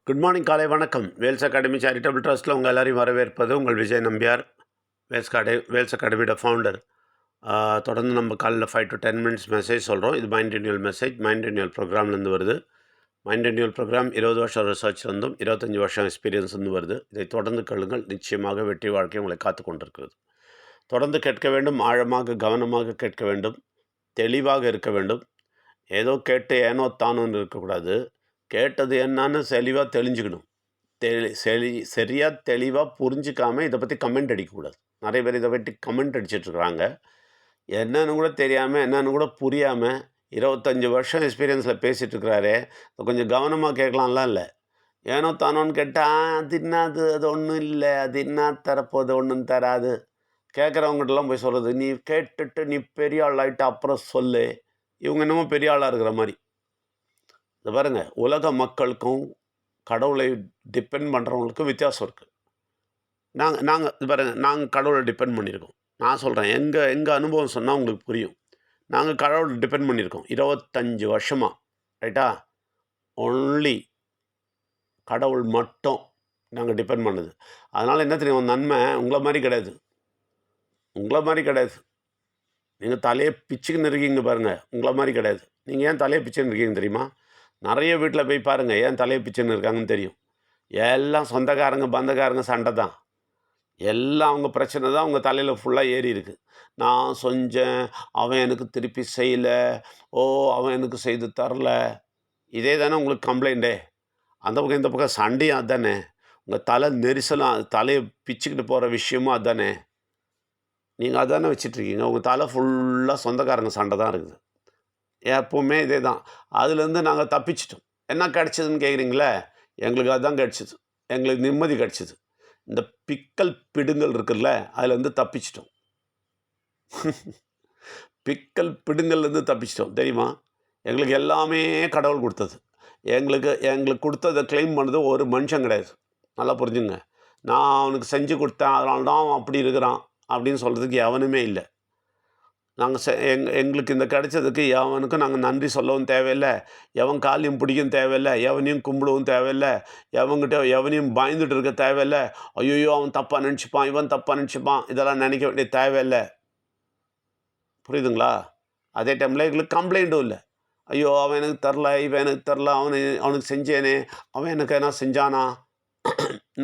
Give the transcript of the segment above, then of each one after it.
Good morning, காலை வணக்கம். Wales academy charitable ட்ரஸ்ட்டில் உங்கள் எல்லாரையும் வரவேற்பது உங்கள் விஜய் நம்பியார், வேல்ஸ் அகாடமியோட ஃபவுண்டர். தொடர்ந்து நம்ம காலையில் 5 to 10 மினிட்ஸ் மெசேஜ் சொல்கிறோம். இது mind renewal message, mind renewal ப்ரோக்ராம்லேருந்து வருது. மைண்ட் ரினியூவல் ப்ரோக்ராம் 20 வருஷம் ரிசர்ச் இருந்தும் 25 வருஷம் எக்ஸ்பீரியன்ஸ் இருந்து வருது. இதை தொடர்ந்து கேளுங்கள், நிச்சயமாக வெற்றி வாழ்க்கை உங்களை காத்து கொண்டிருக்கிறது. தொடர்ந்து கேட்க வேண்டும், ஆழமாக கவனமாக கேட்க வேண்டும், தெளிவாக இருக்க வேண்டும். ஏதோ கேட்டு ஏனோ தானோன்னு இருக்கக்கூடாது. கேட்டது என்னன்னு தெளிவாக தெரிஞ்சுக்கணும். சரியாக தெளிவாக புரிஞ்சிக்காமல் இதை பற்றி கமெண்ட் அடிக்கக்கூடாது. நிறைய பேர் இதை பற்றி கமெண்ட் அடிச்சிட்ருக்குறாங்க. என்னன்னு கூட தெரியாமல், என்னன்னு கூட புரியாமல் 25 வருஷம் எக்ஸ்பீரியன்ஸில் பேசிகிட்ருக்கிறாரே, கொஞ்சம் கவனமாக கேட்கலாம்லாம் இல்லை. ஏனோ தானோன்னு கேட்டால் அது என்னது, அது ஒன்றும் இல்லை, அது என்ன தரப்போது, ஒன்றும் தராது. கேட்குறவங்ககிட்டலாம் போய் சொல்கிறது, நீ கேட்டுட்டு நீ பெரிய ஆள் ஆகிட்ட அப்புறம் சொல்லு. இவங்க என்னமோ பெரிய ஆளாக இருக்கிற மாதிரி. இதை பாருங்கள், உலக மக்களுக்கும் கடவுளை டிபெண்ட் பண்ணுறவங்களுக்கும் வித்தியாசம் இருக்குது. நாங்கள் இது பாருங்கள், நாங்கள் கடவுளை டிபெண்ட் பண்ணியிருக்கோம். நான் சொல்கிறேன், எங்கள் அனுபவம் சொன்னால் உங்களுக்கு புரியும். நாங்கள் கடவுளை டிபெண்ட் பண்ணியிருக்கோம் 25 வருஷமாக, ரைட்டா? ஒன்லி கடவுள் மட்டும் நாங்கள் டிபெண்ட் பண்ணுது. அதனால் என்ன தெரியும், நன்மை உங்களை மாதிரி கிடையாது. உங்களை மாதிரி கிடையாது. நீங்கள் தலையை பிச்சுக்குன்னு இருக்கீங்க பாருங்கள், உங்களை மாதிரி கிடையாது. நீங்கள் ஏன் தலையை பிச்சுன்னு இருக்கீங்க தெரியுமா? நிறைய வீட்டில் போய் பாருங்கள், ஏன் தலையை பிச்சுன்னு இருக்காங்கன்னு தெரியும். எல்லாம் சொந்தக்காரங்க பந்தக்காரங்க சண்டை தான். எல்லாம் அவங்க பிரச்சனை தான் அவங்க தலையில் ஃபுல்லாக ஏறி இருக்குது. நான் செஞ்சேன், அவன் எனக்கு திருப்பி செய்யலை, அவன் எனக்கு செய்து தரல. இதே தானே உங்களுக்கு கம்ப்ளைண்ட்டே. அந்த பக்கம் இந்த பக்கம் சண்டையும் அதுதானே. உங்கள் தலை நெரிசலும், தலையை பிச்சுக்கிட்டு போகிற விஷயமும் அதுதானே. நீங்கள் அதுதானே வச்சிட்ருக்கீங்க. உங்கள் தலை ஃபுல்லாக சொந்தக்காரங்க சண்டை தான் இருக்குது. எப்போவுமே இதே தான். அதுலேருந்து நாங்கள் தப்பிச்சிட்டோம். என்ன கிடச்சிதுன்னு கேட்குறீங்களே, எங்களுக்கு அதுதான் கிடச்சிது. எங்களுக்கு நிம்மதி கிடச்சிது. இந்த பிக்கல் பிடுங்கல் இருக்குல்ல, அதுலேருந்து தப்பிச்சிட்டோம். பிக்கல் பிடுங்கல்லேருந்து தப்பிச்சிட்டோம் தெரியுமா? எங்களுக்கு எல்லாமே கடவுள் கொடுத்தது. எங்களுக்கு கொடுத்ததை கிளைம் பண்ணது ஒரு மனுஷன் கிடையாது. நல்லா புரிஞ்சுங்க. நான் அவனுக்கு செஞ்சு கொடுத்தேன், அதனால தான் அவன் அப்படி இருக்கிறான் அப்படின்னு சொல்கிறதுக்கு எவனுமே இல்லை. நாங்கள் எங்களுக்கு இந்த கிடைச்சதுக்கு எவனுக்கும் நாங்கள் நன்றி சொல்லவும் தேவையில்லை, எவன் காலையும் பிடிக்கவும் தேவையில்லை, எவனையும் கும்பிடவும் தேவையில்லை, எவனையும் பயந்துட்டு இருக்க தேவையில்லை. ஐயோ அவன் தப்பாக நினச்சிப்பான், இவன் தப்பாக நினச்சிப்பான், இதெல்லாம் நினைக்க வேண்டிய தேவையில்லை. புரியுதுங்களா? அதே டைமில் எங்களுக்கு கம்ப்ளைண்ட்டும் இல்லை. ஐயோ அவன் எனக்கு தரல, இவன் எனக்கு தரல, அவனுக்கு செஞ்சேனே, அவன் எனக்கு என்ன செஞ்சானா?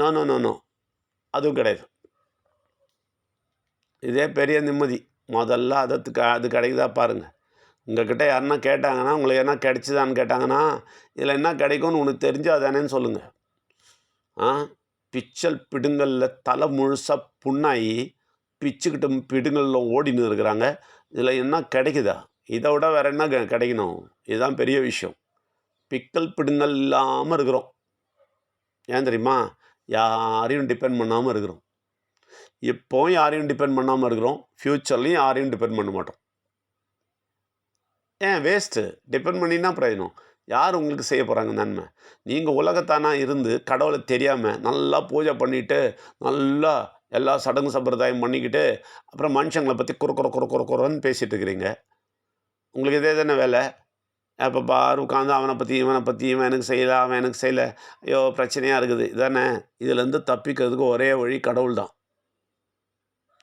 நோ நோ நோ நோ, அதுவும் கிடையாது. இதே பெரிய நிம்மதி. முதல்ல அது கிடைக்குதா பாருங்கள். உங்கள்கிட்ட யாருன்னா கேட்டாங்கன்னா, உங்களுக்கு என்ன கிடைச்சிதான்னு கேட்டாங்கன்னா, இதில் என்ன கிடைக்கும்னு உனக்கு தெரிஞ்சு அதானேன்னு சொல்லுங்கள். பிச்சல் பிடுங்கலில் தலை முழுசாக புண்ணாகி பிச்சுக்கிட்டு பிடுங்கலில் ஓடின்னு இருக்கிறாங்க. இதில் என்ன கிடைக்குதா? இதை விட வேறு என்ன கிடைக்கணும்? இதுதான் பெரிய விஷயம். பிக்கல் பிடுங்கல் இல்லாமல் இருக்கிறோம். ஏன் தெரியுமா? யாரையும் டிபெண்ட் பண்ணாமல் இருக்கிறோம். இப்போவும் யாரையும் டிபெண்ட் பண்ணாமல் இருக்கிறோம். ஃப்யூச்சர்லேயும் யாரையும் டிபெண்ட் பண்ண மாட்டோம். ஏன் வேஸ்ட்டு? டிபெண்ட் பண்ணினா பிரயோஜனம். யார் உங்களுக்கு செய்ய போகிறாங்க நன்மை? நீங்கள் உலகத்தானா இருந்து கடவுளை தெரியாமல் நல்லா பூஜை பண்ணிவிட்டு, நல்லா எல்லா சடங்கு சம்பிரதாயம் பண்ணிக்கிட்டு, அப்புறம் மனுஷங்களை பற்றி குறன்னு பேசிகிட்டு இருக்கிறீங்க. உங்களுக்கு இதே தானே வேலை? அப்போ பாரு உட்காந்து அவனை பற்றி இவன் எனக்கு செய்யலை, அவன் எனக்கு செய்யலை, ஐயோ பிரச்சனையாக இருக்குது இதானே. இதுலேருந்து தப்பிக்கிறதுக்கு ஒரே வழி கடவுள் தான்.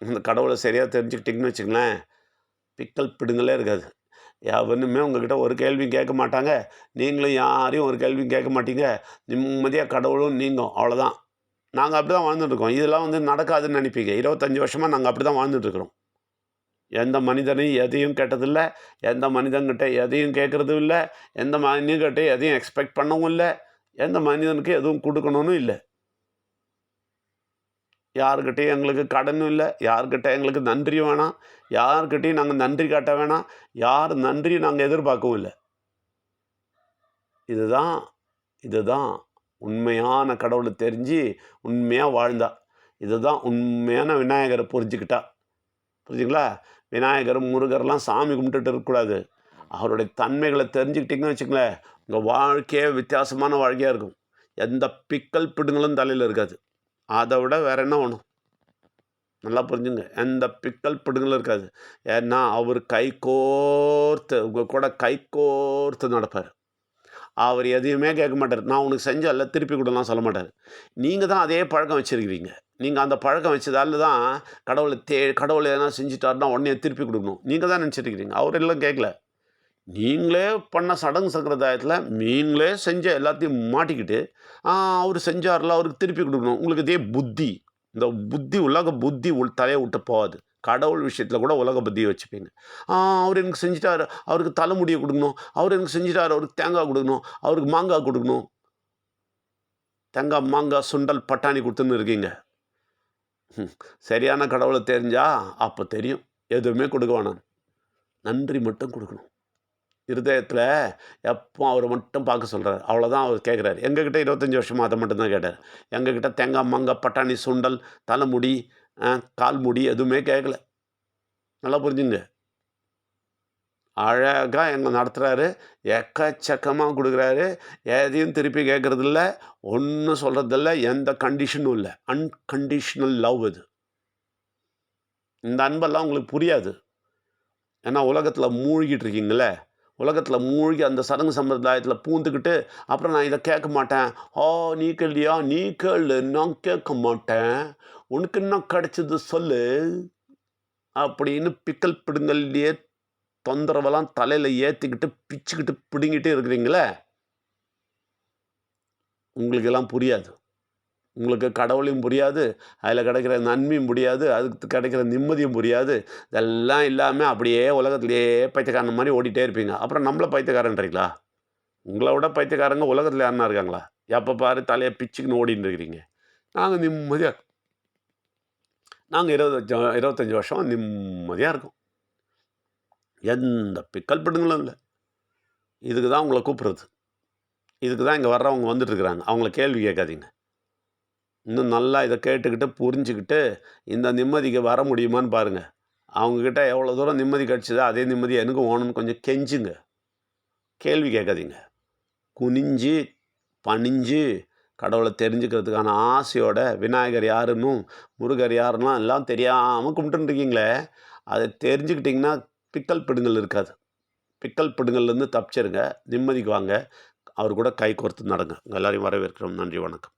இந்த கடவுளை சரியாக தெரிஞ்சுக்கிட்டிங்கன்னு வச்சுங்களேன், பிக்கல் பிடுங்களே இருக்காது. எவனுமே உங்கள்கிட்ட ஒரு கேள்வியும் கேட்க மாட்டாங்க, நீங்களும் யாரையும் ஒரு கேள்வியும் கேட்க மாட்டீங்க. நிம்மதியாக கடவுளும் நீங்கும், அவ்வளோதான். நாங்கள் அப்படி தான் வாழ்ந்துட்டுருக்கோம். இதெல்லாம் நடக்காதுன்னு நினைப்பீங்க. 25 வருஷமாக நாங்கள் அப்படி தான் வாழ்ந்துட்டுருக்குறோம். எந்த மனிதனையும் எதையும் கேட்டதில்லை, எந்த மனிதன்கிட்ட எதையும் கேட்குறதும் இல்லை, எந்த மனிதன்கிட்ட எதையும் எக்ஸ்பெக்ட் பண்ணவும் இல்லை, எந்த மனிதனுக்கு எதுவும் கொடுக்கணும்னு இல்லை. யாருக்கிட்டையும் எங்களுக்கு கடனும் இல்லை, யார்கிட்ட எங்களுக்கு நன்றி வேணாம், யார்கிட்டையும் நாங்கள் நன்றி காட்ட வேணாம், யார் நன்றியும் நாங்கள் எதிர்பார்க்கவும் இல்லை. இதுதான் உண்மையான கடவுளை தெரிஞ்சு உண்மையாக வாழ்ந்தா. இதுதான் உண்மையான விநாயகரை புரிஞ்சுக்கிட்டா. புரிஞ்சுங்களா? விநாயகர் முருகர்லாம் சாமி கும்பிட்டுட்டு இருக்கக்கூடாது. அவருடைய தன்மைகளை தெரிஞ்சுக்கிட்டிங்கன்னு வச்சுங்களேன், உங்கள் வாழ்க்கையே வித்தியாசமான வாழ்க்கையாக இருக்கும். எந்த பிக்கல் பிடுங்களும் தலையில் இருக்காது. அதை விட வேறு என்ன வேணும்? நல்லா புரிஞ்சுங்க. எந்த பிக்கல் பிடுங்களும் இருக்காது. ஏன்னா அவர் உங்கள் கூட கை கோர்த்து நடப்பார். அவர் எதையுமே கேட்க மாட்டார். நான் உனக்கு செஞ்சேன்ல திருப்பி குடுலாம் சொல்ல மாட்டார். நீங்க தான் அதே பழக்கம் வச்சிருக்கிறீங்க. நீங்க அந்த பழக்கம் வச்சதால தான் கடவுள் எதனா செஞ்சுட்டாருன்னா உடனே திருப்பி குடுக்கணும். நீங்க தான் நெனச்சிட்டுருக்கிறீங்க. அவர் எல்லாம் கேட்கல. நீங்களே பண்ண சடங்கு சம்பிரதாயத்தில நீங்களே செஞ்ச எல்லாத்தையும் மாட்டிக்கிட்டு, அவரு செஞ்சார்ல அவருக்கு திருப்பி குடுக்கணும். உங்களுக்கு இதே புத்தி. இந்த புத்தி உலக புத்தி தலைய விட்டு போகாது. கடவுள் விஷயத்தில கூட உலக புத்திய வச்சுப்பீங்க. அவரு எனக்கு செஞ்சுட்டாரு. அவருக்கு தலைமுடிய குடுக்கணும். அவரு எனக்கு செஞ்சுட்டாரு. அவருக்கு தேங்காய் குடுக்கணும். அவருக்கு மாங்காய் குடுக்கணும். தேங்காய், மாங்காய், சுண்டல், பட்டாணி குடுத்துன்னு இருக்கீங்க. சரியான கடவுள தெரிஞ்சா, அப்ப தெரியும். எதுவுமே குடுக்க வேணாம். நன்றி மட்டும் குடுக்கணும். இருதயத்தில எப்போ அவர மட்டும் பார்க்க சொல்றாரு. அவ்வளோதான் அவர் கேட்குறாரு. எங்ககிட்ட 25 வருஷமா அத மட்டும் தான் கேட்டாரு. எங்ககிட்ட தேங்காய், மாங்காய், பட்டாணி, சுண்டல், தலைமுடி, கால் முடி எதுவுமே கேட்கல. நல்லா புரிஞ்சுங்க. அழகா எங்கள நடத்துறாரு. எக்கச்சக்கமா குடுக்குறாரு. எதையும் திருப்பி கேட்கறதில்ல. ஒண்ணும் சொல்றதில்ல. எந்த கண்டிஷனும் இல்ல. அன்கண்டிஷனல் லவ் இது. இந்த அன்பெல்லாம் உங்களுக்கு புரியாது. ஏன்னா உலகத்தில மூழ்கிட்டு இருக்கீங்கல்ல. உலகத்தில மூழ்கி அந்த சடங்கு சம்பிரதாயத்தில பூந்துக்கிட்டு, அப்புறம் நான் இத கேட்க மாட்டேன். நீ கேள்வியா? நீ கேளு. நான் கேட்க மாட்டேன். உனக்கு என்ன கிடைச்சது சொல்லு. அப்படின்னு பிக்கல் பிடுங்கல்லையே தொந்தரவெல்லாம் தலையில ஏத்திக்கிட்டு, பிச்சுக்கிட்டு, பிடுங்கிட்டு இருக்கிறீங்களே, உங்களுக்கு எல்லாம் புரியாது. உங்களுக்கு கடவுளையும் புரியாது, அதில கிடைக்கிற நன்மையும் புரியாது, அதுக்கு கிடைக்கிற நிம்மதியும் புரியாது. இதெல்லாம் இல்லாம அப்படியே உலகத்திலேயே பைத்தியக்காரன் மாரி ஓடிட்டே இருப்பீங்க. அப்புறம் நம்மள பைத்தியக்காரன்றீங்களா? உங்கள விட பைத்தியக்காரங்க உலகத்தில யாருன்னா இருக்காங்களா? எப்ப பாரு தலைய பிச்சுக்குன்னு ஓடின்னு இருக்கிறீங்க. நாங்க நிம்மதியா நாங்க 25 வருஷம் நிம்மதியா இருக்கோம். எந்த பிக்கல் பிடுங்கலும் இல்ல. இதுக்கு தான் உங்கள கூப்பிடுறது. இதுக்கு தான் இங்க வர்றவங்க வந்துட்டு இருக்கிறாங்க. அவங்கள கேள்வி கேட்காதீங்க. இன்னும் நல்லா இத கேட்டுக்கிட்டு, புரிஞ்சுக்கிட்டு, இந்த நிம்மதிக்கு வர முடியுமான்னு பாருங்க. அவங்ககிட்ட எவ்வளோ தூரம் நிம்மதி கிடைச்சதோ, அதே நிம்மதி எனக்கும் வேணும்னு கொஞ்சம் கெஞ்சுங்க. கேள்வி கேட்காதீங்க. குனிஞ்சு, பணிஞ்சு, கடவுள தெரிஞ்சுக்கிறதுக்கான ஆசையோட, விநாயகர் யாருன்னும், முருகர் யாருன்னும் எல்லாம் தெரியாம கும்பிட்டுன்னு இருக்கீங்களே, அத தெரிஞ்சுக்கிட்டீங்கன்னா, பிக்கல் பிடுங்கல் இருக்காது. பிக்கல் பிடுங்கல்லேருந்து தப்பிச்சிருங்க. நிம்மதிக்கு வாங்க. அவர் கூட கை கோர்த்து நடங்க. உங்க எல்லாரையும் வரவேற்கிறோம். நன்றி, வணக்கம்.